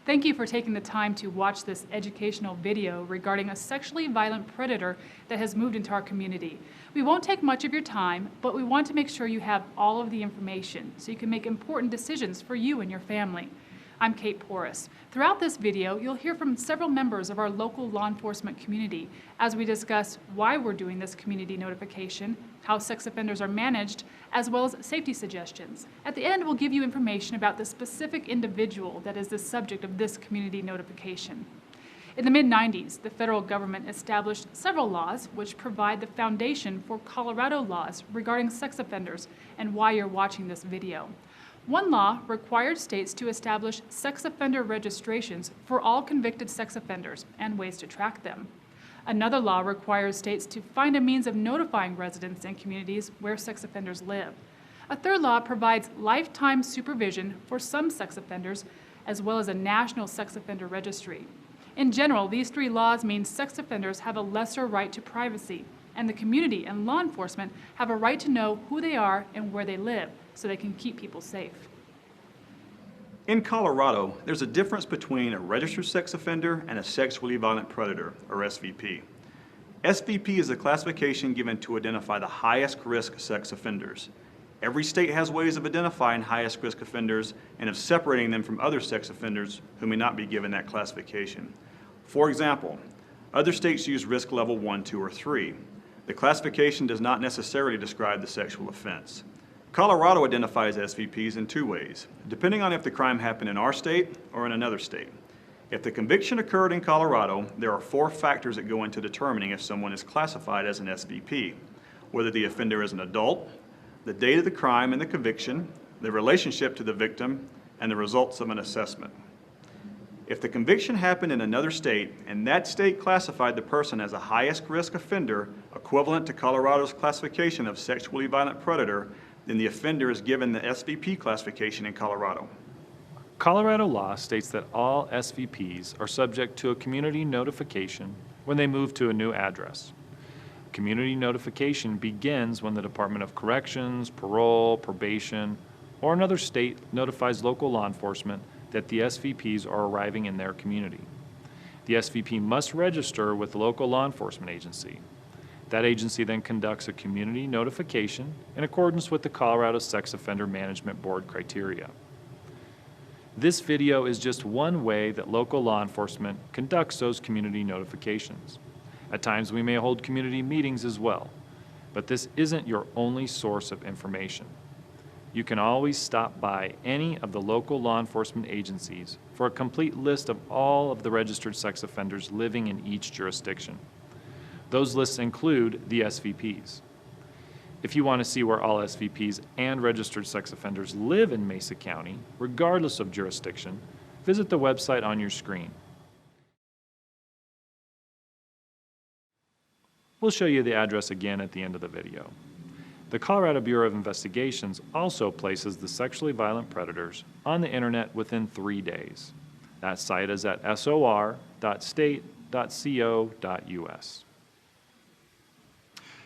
Thank you for taking the time to watch this educational video regarding a sexually violent predator that has moved into our community. We won't take much of your time, but we want to make sure you have all of the information so you can make important decisions for you and your family. I'm Kate Porras. Throughout this video, you'll hear from several members of our local law enforcement community as we discuss why we're doing this community notification, how sex offenders are managed, as well as safety suggestions. At the end, we'll give you information about the specific individual that is the subject of this community notification. In the mid-90s, the federal government established several laws which provide the foundation for Colorado laws regarding sex offenders and why you're watching this video. One law required states to establish sex offender registrations for all convicted sex offenders and ways to track them. Another law requires states to find a means of notifying residents and communities where sex offenders live. A third law provides lifetime supervision for some sex offenders, as well as a national sex offender registry. In general, these three laws mean sex offenders have a lesser right to privacy, and the community and law enforcement have a right to know who they are and where they live, so they can keep people safe. In Colorado, there's a difference between a registered sex offender and a sexually violent predator, or SVP. SVP is a classification given to identify the highest risk sex offenders. Every state has ways of identifying highest risk offenders and of separating them from other sex offenders who may not be given that classification. For example, other states use risk level 1, 2, or 3. The classification does not necessarily describe the sexual offense. Colorado identifies SVPs in two ways, depending on if the crime happened in our state or in another state. If the conviction occurred in Colorado, there are 4 factors that go into determining if someone is classified as an SVP: whether the offender is an adult, the date of the crime and the conviction, the relationship to the victim, and the results of an assessment. If the conviction happened in another state and that state classified the person as a highest risk offender equivalent to Colorado's classification of sexually violent predator, then the offender is given the SVP classification in Colorado. Colorado law states that all SVPs are subject to a community notification when they move to a new address. Community notification begins when the Department of Corrections, Parole, Probation, or another state notifies local law enforcement that the SVPs are arriving in their community. The SVP must register with the local law enforcement agency. That agency then conducts a community notification in accordance with the Colorado Sex Offender Management Board criteria. This video is just one way that local law enforcement conducts those community notifications. At times we may hold community meetings as well, but this isn't your only source of information. You can always stop by any of the local law enforcement agencies for a complete list of all of the registered sex offenders living in each jurisdiction. Those lists include the SVPs. If you want to see where all SVPs and registered sex offenders live in Mesa County, regardless of jurisdiction, visit the website on your screen. We'll show you the address again at the end of the video. The Colorado Bureau of Investigations also places the sexually violent predators on the internet within 3 days. That site is at sor.state.co.us.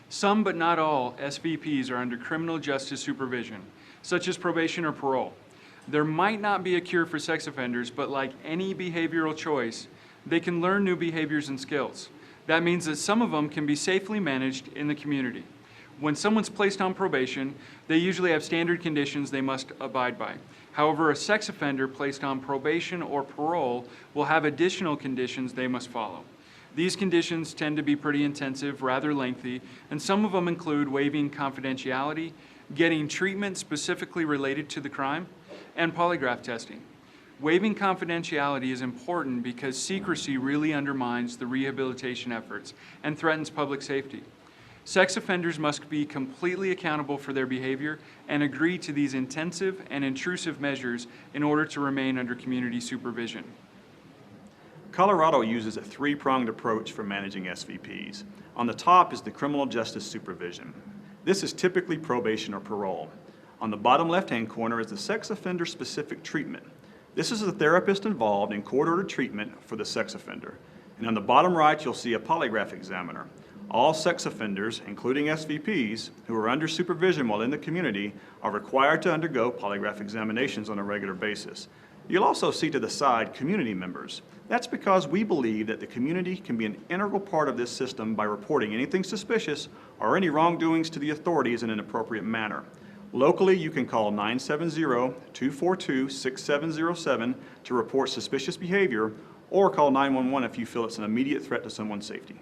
Some, but not all, SVPs are under criminal justice supervision, such as probation or parole. There might not be a cure for sex offenders, but like any behavioral choice, they can learn new behaviors and skills. That means that some of them can be safely managed in the community. When someone's placed on probation, they usually have standard conditions they must abide by. However, a sex offender placed on probation or parole will have additional conditions they must follow. These conditions tend to be pretty intensive, rather lengthy, and some of them include waiving confidentiality, getting treatment specifically related to the crime, and polygraph testing. Waiving confidentiality is important because secrecy really undermines the rehabilitation efforts and threatens public safety. Sex offenders must be completely accountable for their behavior and agree to these intensive and intrusive measures in order to remain under community supervision. Colorado uses a 3-pronged approach for managing SVPs. On the top is the criminal justice supervision. This is typically probation or parole. On the bottom left-hand corner is the sex offender specific treatment. This is the therapist involved in court-ordered treatment for the sex offender. And on the bottom right, you'll see a polygraph examiner. All sex offenders, including SVPs, who are under supervision while in the community, are required to undergo polygraph examinations on a regular basis. You'll also see to the side community members. That's because we believe that the community can be an integral part of this system by reporting anything suspicious or any wrongdoings to the authorities in an appropriate manner. Locally, you can call 970-242-6707 to report suspicious behavior, or call 911 if you feel it's an immediate threat to someone's safety.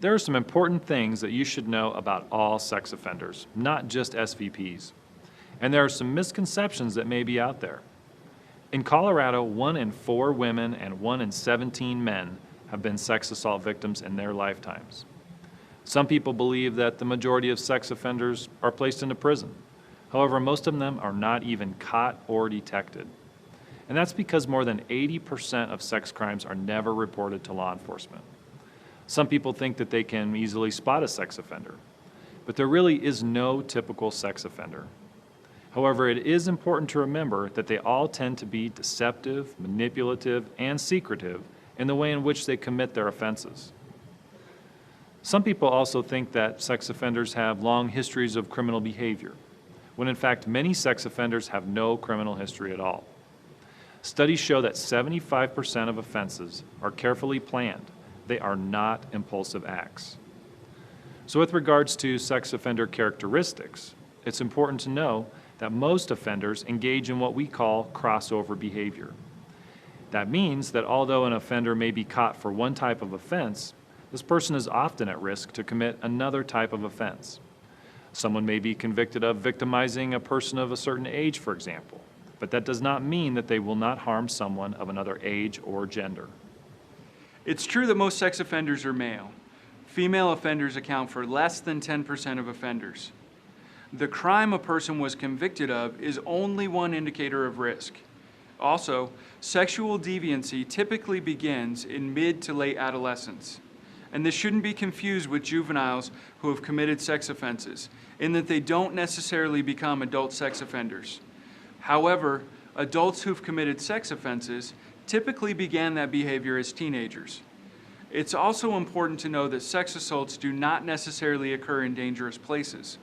There are some important things that you should know about all sex offenders, not just SVPs. And there are some misconceptions that may be out there. In Colorado, 1 in 4 women and 1 in 17 men have been sex assault victims in their lifetimes. Some people believe that the majority of sex offenders are placed into prison. However, most of them are not even caught or detected. And that's because more than 80% of sex crimes are never reported to law enforcement. Some people think that they can easily spot a sex offender, but there really is no typical sex offender. However, it is important to remember that they all tend to be deceptive, manipulative, and secretive in the way in which they commit their offenses. Some people also think that sex offenders have long histories of criminal behavior, when in fact many sex offenders have no criminal history at all. Studies show that 75% of offenses are carefully planned. They are not impulsive acts. So with regards to sex offender characteristics, it's important to know that most offenders engage in what we call crossover behavior. That means that although an offender may be caught for one type of offense, this person is often at risk to commit another type of offense. Someone may be convicted of victimizing a person of a certain age, for example, but that does not mean that they will not harm someone of another age or gender. It's true that most sex offenders are male. Female offenders account for less than 10% of offenders. The crime a person was convicted of is only one indicator of risk. Also, sexual deviancy typically begins in mid to late adolescence. And this shouldn't be confused with juveniles who have committed sex offenses, in that they don't necessarily become adult sex offenders. However, adults who've committed sex offenses typically began that behavior as teenagers. It's also important to know that sex assaults do not necessarily occur in dangerous places.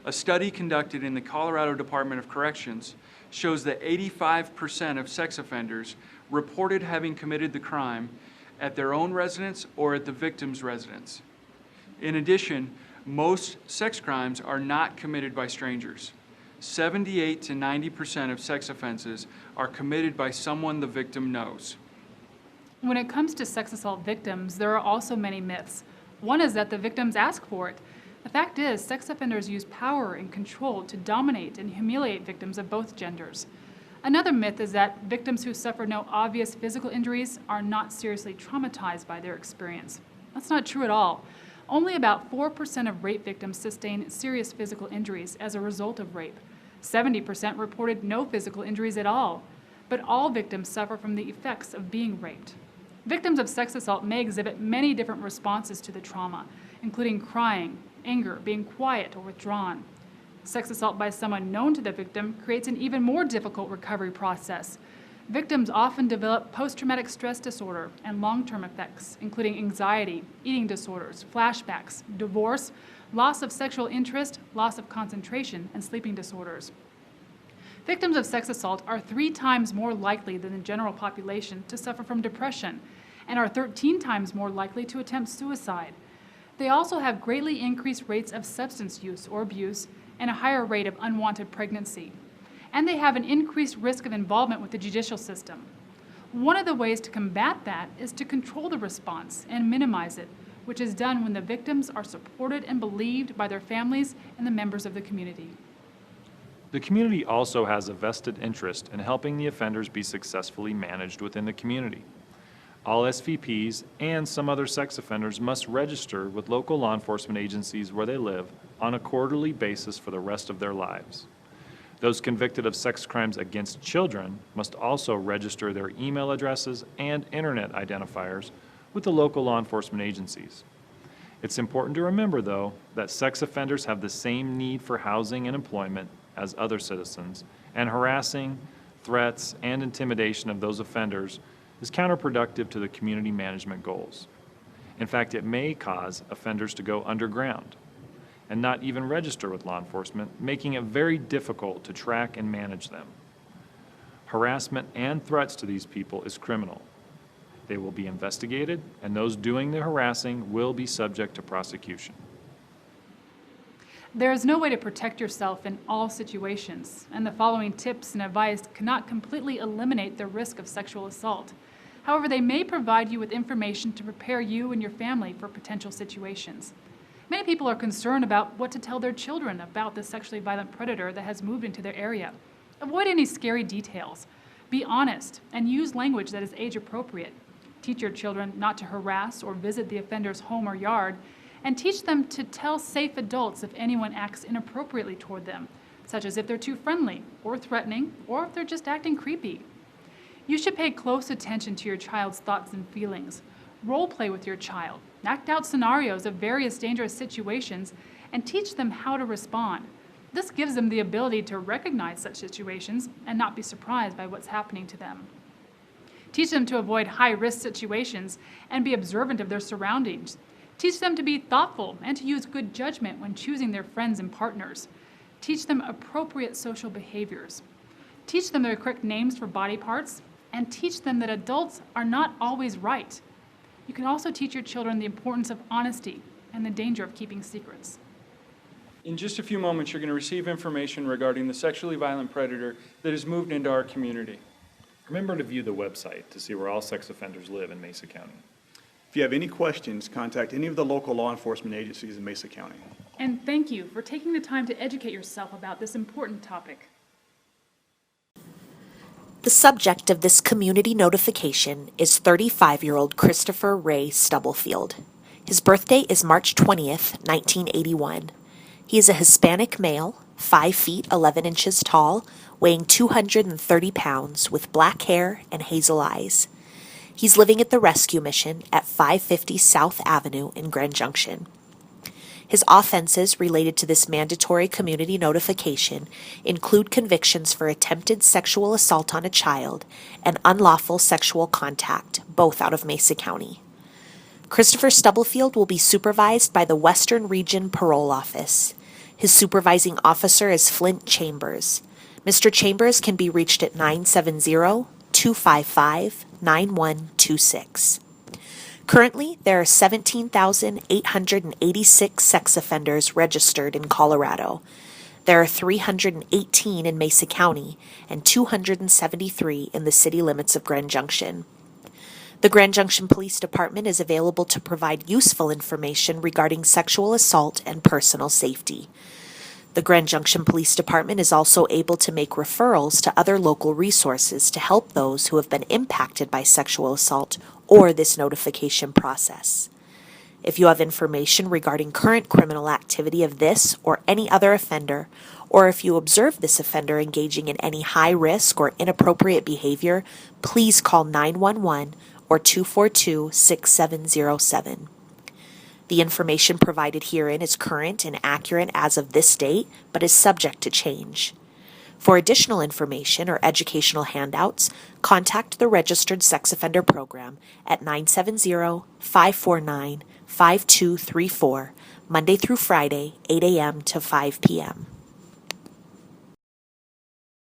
A study conducted in the Colorado Department of Corrections shows that 85% of sex offenders reported having committed the crime at their own residence or at the victim's residence. In addition, most sex crimes are not committed by strangers. 78 to 90% of sex offenses are committed by someone the victim knows. When it comes to sex assault victims, there are also many myths. One is that the victims ask for it. The fact is, sex offenders use power and control to dominate and humiliate victims of both genders. Another myth is that victims who suffer no obvious physical injuries are not seriously traumatized by their experience. That's not true at all. Only about 4% of rape victims sustain serious physical injuries as a result of rape. 70% reported no physical injuries at all. But all victims suffer from the effects of being raped. Victims of sex assault may exhibit many different responses to the trauma, including crying, anger, being quiet or withdrawn. Sex assault by someone known to the victim creates an even more difficult recovery process. Victims often develop post-traumatic stress disorder and long-term effects, including anxiety, eating disorders, flashbacks, divorce, loss of sexual interest, loss of concentration, and sleeping disorders. Victims of sex assault are 3 times more likely than the general population to suffer from depression and are 13 times more likely to attempt suicide. They also have greatly increased rates of substance use or abuse and a higher rate of unwanted pregnancy. And they have an increased risk of involvement with the judicial system. One of the ways to combat that is to control the response and minimize it, which is done when the victims are supported and believed by their families and the members of the community. The community also has a vested interest in helping the offenders be successfully managed within the community. All SVPs and some other sex offenders must register with local law enforcement agencies where they live on a quarterly basis for the rest of their lives. Those convicted of sex crimes against children must also register their email addresses and internet identifiers with the local law enforcement agencies. It's important to remember, though, that sex offenders have the same need for housing and employment as other citizens, and harassing, threats, and intimidation of those offenders is counterproductive to the community management goals. In fact, it may cause offenders to go underground and not even register with law enforcement, making it very difficult to track and manage them. harassment and threats to these people is criminal. They will be investigated, and those doing the harassing will be subject to prosecution. There is no way to protect yourself in all situations, and the following tips and advice cannot completely eliminate the risk of sexual assault. However, they may provide you with information to prepare you and your family for potential situations. Many people are concerned about what to tell their children about the sexually violent predator that has moved into their area. Avoid any scary details. Be honest and use language that is age appropriate. Teach your children not to harass or visit the offender's home or yard, and teach them to tell safe adults if anyone acts inappropriately toward them, such as if they're too friendly or threatening, or if they're just acting creepy. You should pay close attention to your child's thoughts and feelings. Role play with your child. Act out scenarios of various dangerous situations and teach them how to respond. This gives them the ability to recognize such situations and not be surprised by what's happening to them. Teach them to avoid high-risk situations and be observant of their surroundings. Teach them to be thoughtful and to use good judgment when choosing their friends and partners. Teach them appropriate social behaviors. Teach them their correct names for body parts, and teach them that adults are not always right. You can also teach your children the importance of honesty and the danger of keeping secrets. In just a few moments, you're going to receive information regarding the sexually violent predator that has moved into our community. Remember to view the website to see where all sex offenders live in Mesa County. If you have any questions, contact any of the local law enforcement agencies in Mesa County. And thank you for taking the time to educate yourself about this important topic. The subject of this community notification is 35-year-old Christopher Ray Stubblefield. His birthday is March 20th, 1981. He is a Hispanic male, 5 feet 11 inches tall, weighing 230 pounds, with black hair and hazel eyes. He's living at the Rescue Mission at 550 South Avenue in Grand Junction. His offenses related to this mandatory community notification include convictions for attempted sexual assault on a child and unlawful sexual contact, both out of Mesa County. Christopher Stubblefield will be supervised by the Western Region Parole Office. His supervising officer is Flint Chambers. Mr. Chambers can be reached at 970-255-9126. Currently, there are 17,886 sex offenders registered in Colorado. There are 318 in Mesa County and 273 in the city limits of Grand Junction. The Grand Junction Police Department is available to provide useful information regarding sexual assault and personal safety. The Grand Junction Police Department is also able to make referrals to other local resources to help those who have been impacted by sexual assault or this notification process. If you have information regarding current criminal activity of this or any other offender, or if you observe this offender engaging in any high risk or inappropriate behavior, please call 911 or 242-6707. The information provided herein is current and accurate as of this date, but is subject to change. For additional information or educational handouts, contact the Registered Sex Offender Program at 970-549-5234, Monday through Friday, 8 a.m. to 5 p.m.